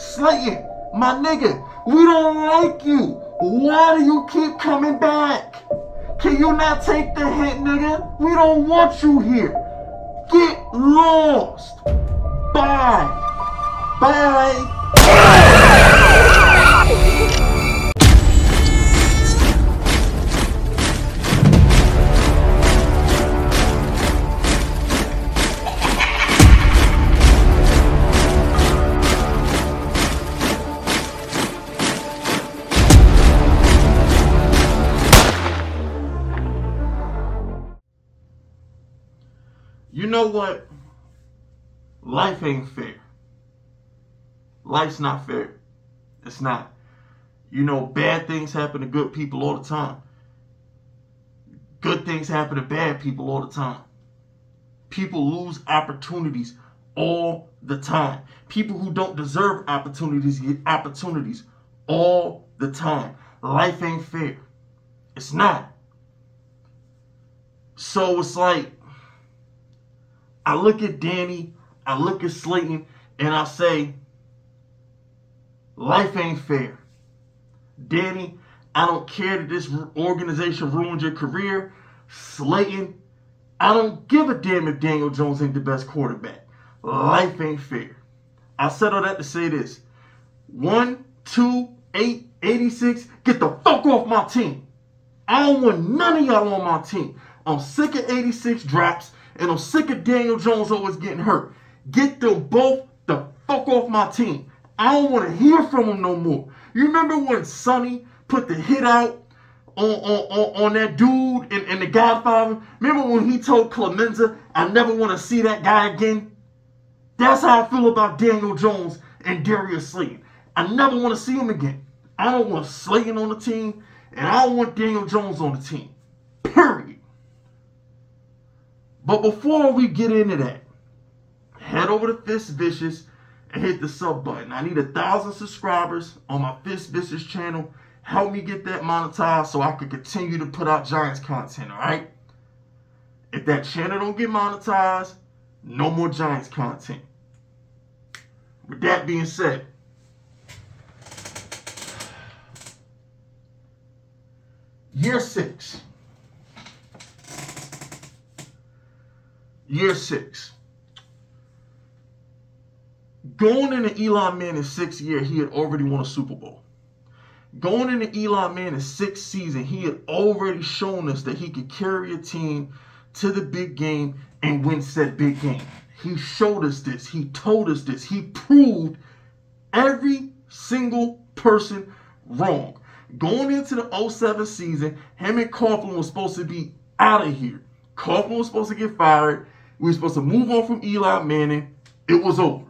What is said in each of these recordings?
Slayton, my nigga, we don't like you. Why do you keep coming back? Can you not take the hint, nigga? We don't want you here. Get lost. Bye. Bye. You know what? Life ain't fair. Life's not fair. It's not. You know, bad things happen to good people all the time. Good things happen to bad people all the time. People lose opportunities all the time. People who don't deserve opportunities get opportunities all the time. Life ain't fair. It's not. So it's like, I look at Danny, I look at Slayton, and I say, life ain't fair. Danny, I don't care that this organization ruined your career. Slayton, I don't give a damn if Daniel Jones ain't the best quarterback. Life ain't fair. I said all that to say this. 1, 2, 8, 86, get the fuck off my team. I don't want none of y'all on my team. I'm sick of 86 drops. And I'm sick of Daniel Jones always getting hurt. Get them both the fuck off my team. I don't want to hear from them no more. You remember when Sonny put the hit out on that dude in The Godfather? Remember when he told Clemenza, I never want to see that guy again? That's how I feel about Daniel Jones and Darius Slayton. I never want to see him again. I don't want Slayton on the team, and I don't want Daniel Jones on the team. Period. But before we get into that, head over to Fist Vicious and hit the sub button. I need 1,000 subscribers on my Fist Vicious channel. Help me get that monetized so I can continue to put out Giants content, all right? If that channel don't get monetized, no more Giants content. With that being said, year 6. Year 6. Going into Eli Manning's 6th year, he had already won a Super Bowl. Going into Eli Manning's 6th season, he had already shown us that he could carry a team to the big game and win said big game. He showed us this. He told us this. He proved every single person wrong. Going into the 07 season, him and Coughlin was supposed to be out of here. Coughlin was supposed to get fired. We were supposed to move on from Eli Manning. It was over.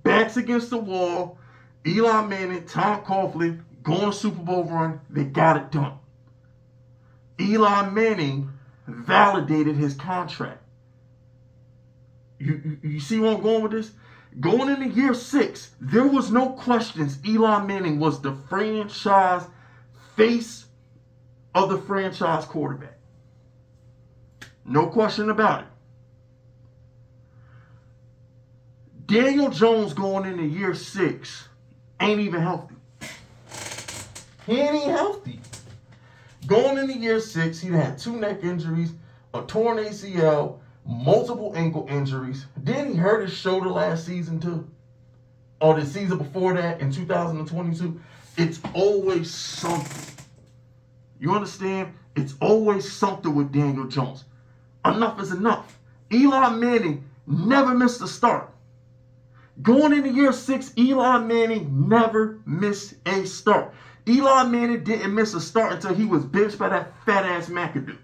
Backs against the wall. Eli Manning, Tom Coughlin, going to Super Bowl run. They got it done. Eli Manning validated his contract. You see where I'm going with this? Going into year 6, there was no questions. Eli Manning was the franchise face of the franchise quarterback. No question about it. Daniel Jones going into year 6 ain't even healthy. He ain't even healthy. Going into year 6, he had 2 neck injuries, a torn ACL, multiple ankle injuries. Then he hurt his shoulder last season too. Or the season before that in 2022. It's always something. You understand? It's always something with Daniel Jones. Enough is enough. Eli Manning never missed a start. Going into year 6, Eli Manning never missed a start. Eli Manning didn't miss a start until he was benched by that fat-ass McAdoo.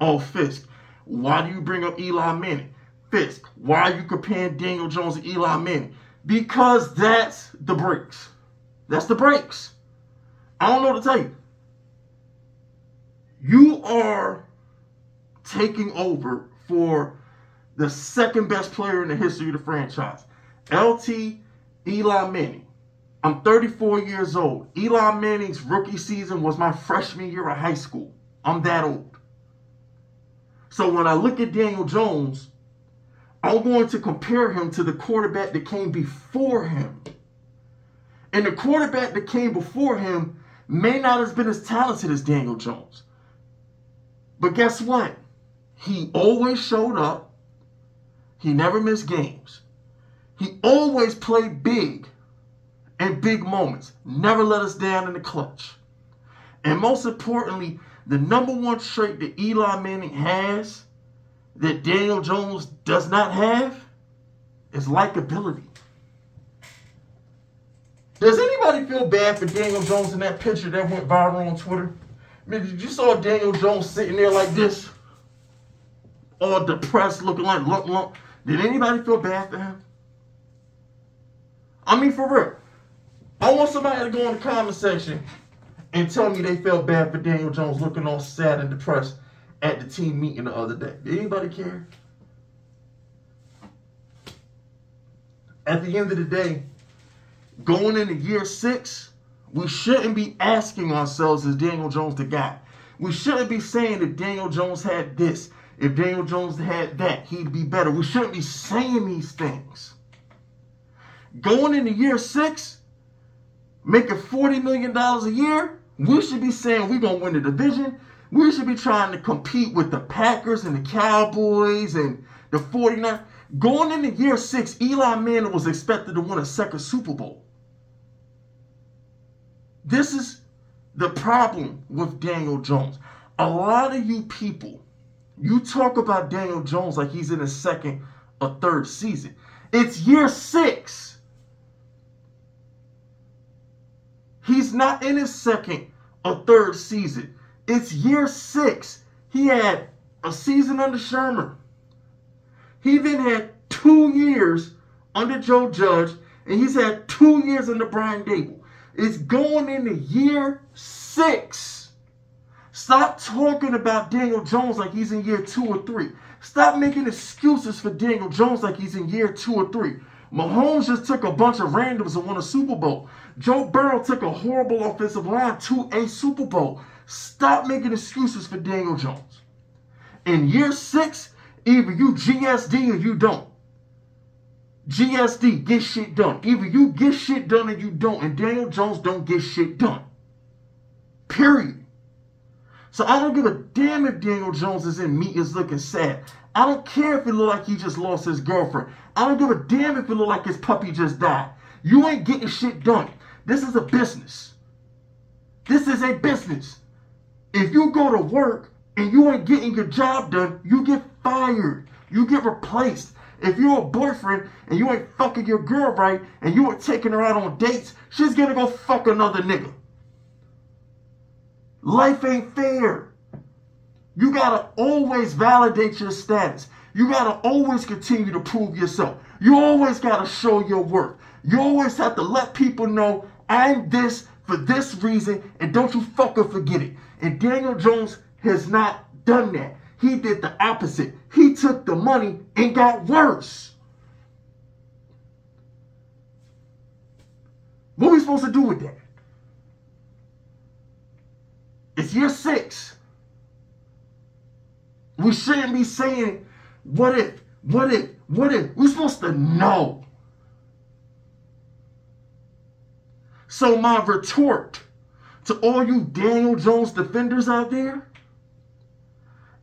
Oh, Fisk, why do you bring up Eli Manning? Fisk, why are you comparing Daniel Jones to Eli Manning? Because that's the breaks. That's the breaks. I don't know what to tell you. You are taking over for the second best player in the history of the franchise. LT, Eli Manning. I'm 34 years old. Eli Manning's rookie season was my freshman year of high school. I'm that old. So when I look at Daniel Jones, I'm going to compare him to the quarterback that came before him. And the quarterback that came before him may not have been as talented as Daniel Jones. But guess what? He always showed up. He never missed games. He always played big in big moments. Never let us down in the clutch. And most importantly, the number one trait that Eli Manning has that Daniel Jones does not have is likability. Does anybody feel bad for Daniel Jones in that picture that went viral on Twitter? I mean, did you saw Daniel Jones sitting there like this? All depressed, looking like lump. Did anybody feel bad for him? I mean, for real. I want somebody to go in the comment section and tell me they felt bad for Daniel Jones looking all sad and depressed at the team meeting the other day. Did anybody care? At the end of the day, going into year 6, we shouldn't be asking ourselves, is Daniel Jones the guy? We shouldn't be saying if Daniel Jones had this, if Daniel Jones had that, he'd be better. We shouldn't be saying these things. Going into year 6, making $40 million a year, we should be saying we're going to win the division. We should be trying to compete with the Packers and the Cowboys and the 49ers. Going into year 6, Eli Manning was expected to win a second Super Bowl. This is the problem with Daniel Jones. A lot of you people, you talk about Daniel Jones like he's in his second or third season. It's year 6. He's not in his second or third season. It's year 6. He had a season under Sherman. He then had 2 years under Joe Judge, and he's had 2 years under Brian Dable. It's going into year 6. Stop talking about Daniel Jones like he's in year 2 or 3. Stop making excuses for Daniel Jones like he's in year 2 or 3. Mahomes just took a bunch of randoms and won a Super Bowl. Joe Burrow took a horrible offensive line to a Super Bowl. Stop making excuses for Daniel Jones. In year 6, either you GSD or you don't. GSD, get shit done. Either you get shit done or you don't. And Daniel Jones don't get shit done. Period. So I don't give a damn if Daniel Jones is in meetings looking sad. I don't care if it look like he just lost his girlfriend. I don't give a damn if it look like his puppy just died. You ain't getting shit done. This is a business. This is a business. If you go to work and you ain't getting your job done, you get fired. You get replaced. If you're a boyfriend and you ain't fucking your girl right and you ain't taking her out on dates, she's gonna go fuck another nigga. Life ain't fair. You gotta always validate your status. You gotta always continue to prove yourself. You always gotta show your worth. You always have to let people know I'm this for this reason, and don't you fucking forget it. And Daniel Jones has not done that. He did the opposite. He took the money and got worse. What are we supposed to do with that? It's year 6. We shouldn't be saying, what if? We're supposed to know. So my retort to all you Daniel Jones defenders out there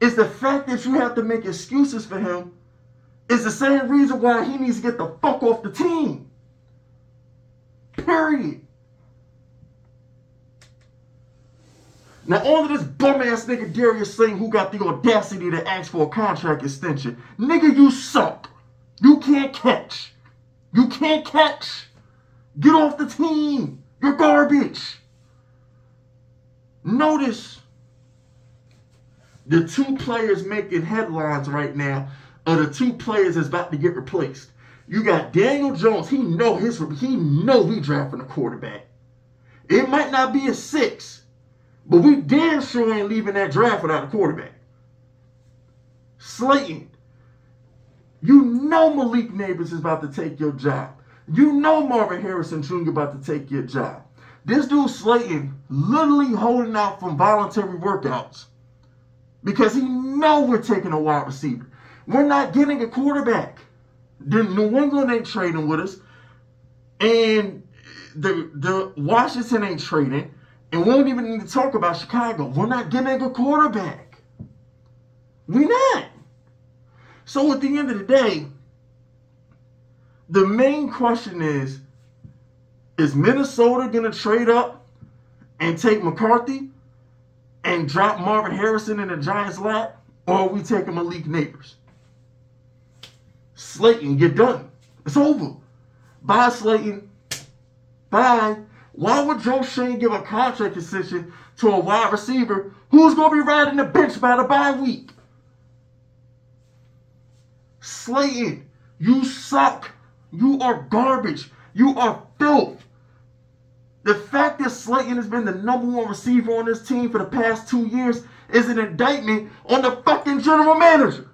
is the fact that you have to make excuses for him is the same reason why he needs to get the fuck off the team. Period. Now, on to this bum-ass nigga Darius Slayton who got the audacity to ask for a contract extension. Nigga, you suck. You can't catch. You can't catch. Get off the team. You're garbage. Notice the 2 players making headlines right now are the 2 players that's about to get replaced. You got Daniel Jones. He know he drafting a quarterback. It might not be a 6. But we damn sure ain't leaving that draft without a quarterback. Slayton, you know Malik Neighbors is about to take your job. You know Marvin Harrison Jr. about to take your job. This dude Slayton literally holding out from voluntary workouts because he know we're taking a wide receiver. We're not getting a quarterback. New England ain't trading with us. And the Washington ain't trading. And we don't even need to talk about Chicago. We're not getting a quarterback. We're not. So at the end of the day, the main question is Minnesota going to trade up and take McCarthy and drop Marvin Harrison in the Giants' lap? Or are we taking Malik Neighbors? Slayton, you're done. It's over. Bye, Slayton. Bye. Why would Joe Shane give a contract extension to a wide receiver who's going to be riding the bench by the bye week? Slayton, you suck. You are garbage. You are filth. The fact that Slayton has been the #1 receiver on this team for the past 2 years is an indictment on the fucking general manager.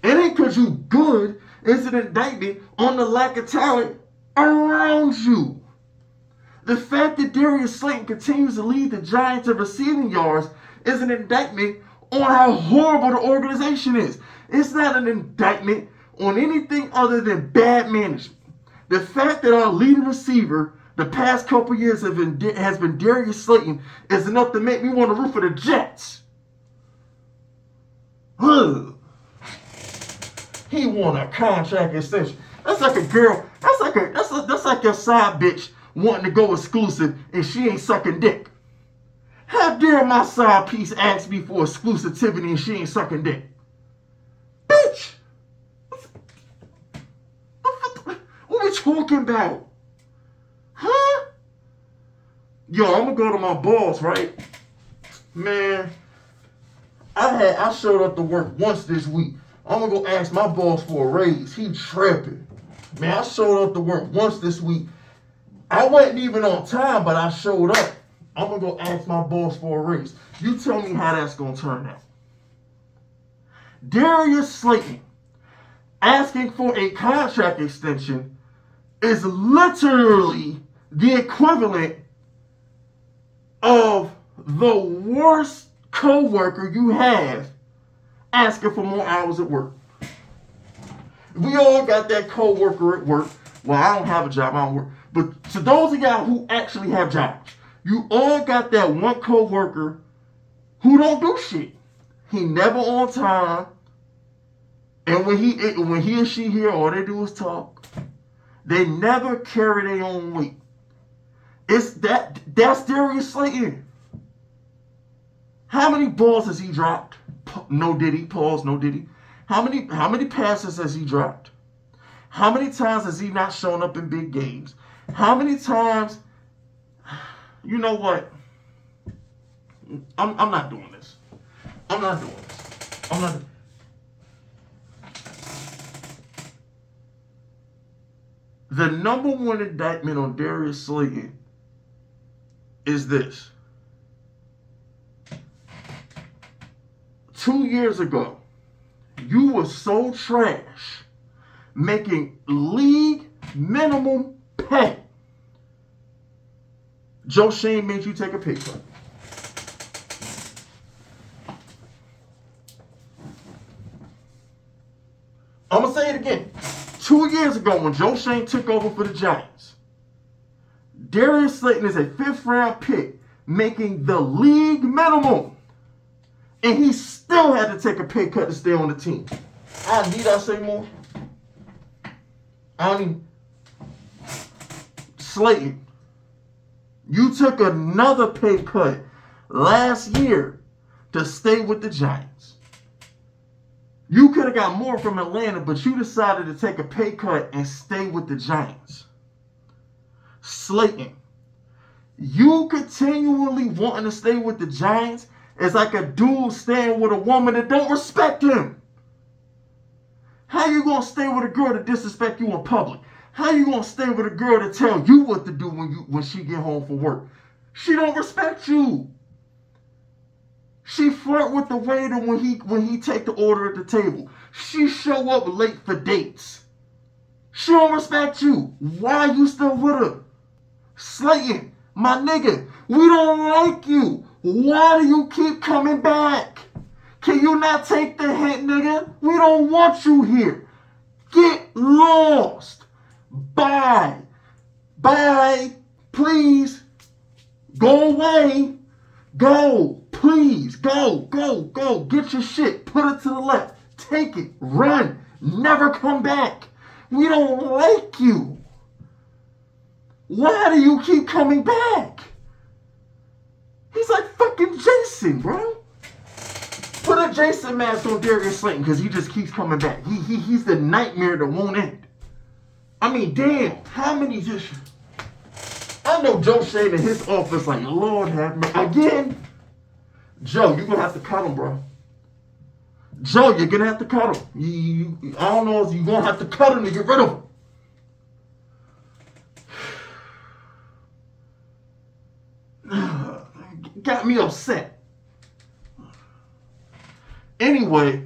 It ain't because you good. It's an indictment on the lack of talent around you. The fact that Darius Slayton continues to lead the Giants in receiving yards is an indictment on how horrible the organization is. It's not an indictment on anything other than bad management. The fact that our leading receiver the past couple years has been Darius Slayton is enough to make me want to root for the Jets. He won a contract extension. That's like a girl. That's like your side bitch wanting to go exclusive and she ain't sucking dick. How dare my side piece ask me for exclusivity and she ain't sucking dick? Bitch! What we talking about? Huh? Yo, I'm gonna go to my boss, right? Man, I showed up to work once this week. I'm gonna go ask my boss for a raise. He tripping. Man, I showed up to work once this week. I wasn't even on time, but I showed up. I'm gonna go ask my boss for a raise. You tell me how that's gonna turn out. Darius Slayton asking for a contract extension is literally the equivalent of the worst coworker you have asking for more hours at work. We all got that coworker at work. Well, I don't have a job, I don't work. But to those of y'all who actually have jobs, you all got that one coworker who don't do shit. He never on time. And when he or she here, all they do is talk. They never carry their own weight. That's Darius Slayton. How many balls has he dropped? No diddy. Pause, no diddy. How many passes has he dropped? How many times has he not shown up in big games? How many times? You know what? I'm not doing this. I'm not doing this. I'm not. The #1 indictment on Darius Slayton is this. 2 years ago, you were so trash, making league minimum pay. Joe Shane made you take a pay cut. I'm going to say it again. 2 years ago, when Joe Shane took over for the Giants, Darius Slayton is a 5th-round pick, making the league minimum. And he still had to take a pay cut to stay on the team. Need I say more? Slayton, you took another pay cut last year to stay with the Giants. You could have got more from Atlanta, but you decided to take a pay cut and stay with the Giants. Slayton, you continually wanting to stay with the Giants is like a dude staying with a woman that don't respect him. How you gonna stay with a girl that disrespect you in public? How you gonna stay with a girl that tell you what to do when she get home from work? She don't respect you. She flirt with the waiter when he take the order at the table. She show up late for dates. She don't respect you. Why are you still with her? Slayton, my nigga, we don't like you. Why do you keep coming back? Can you not take the hit, nigga? We don't want you here. Get lost. Bye. Bye. Please. Go away. Go. Please. Go. Go. Go. Get your shit. Put it to the left. Take it. Run. Never come back. We don't like you. Why do you keep coming back? He's like fucking Jason, bro. Put a Jason mask on Darius Slayton because he just keeps coming back. He's the nightmare that won't end. I mean, damn, how many just... I know Joe Shane in his office like, Lord have mercy. Again, Joe, you're going to have to cut him, bro. Joe, you're going to have to cut him. I don't know if you're going to have to cut him to get rid of him. Got me upset. Anyway,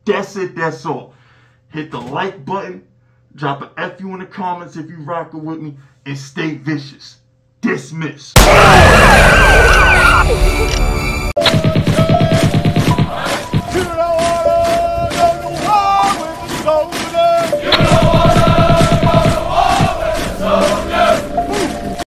that's it, that's all. Hit the like button, drop an FU in the comments if you rockin' with me, and stay vicious. Dismiss.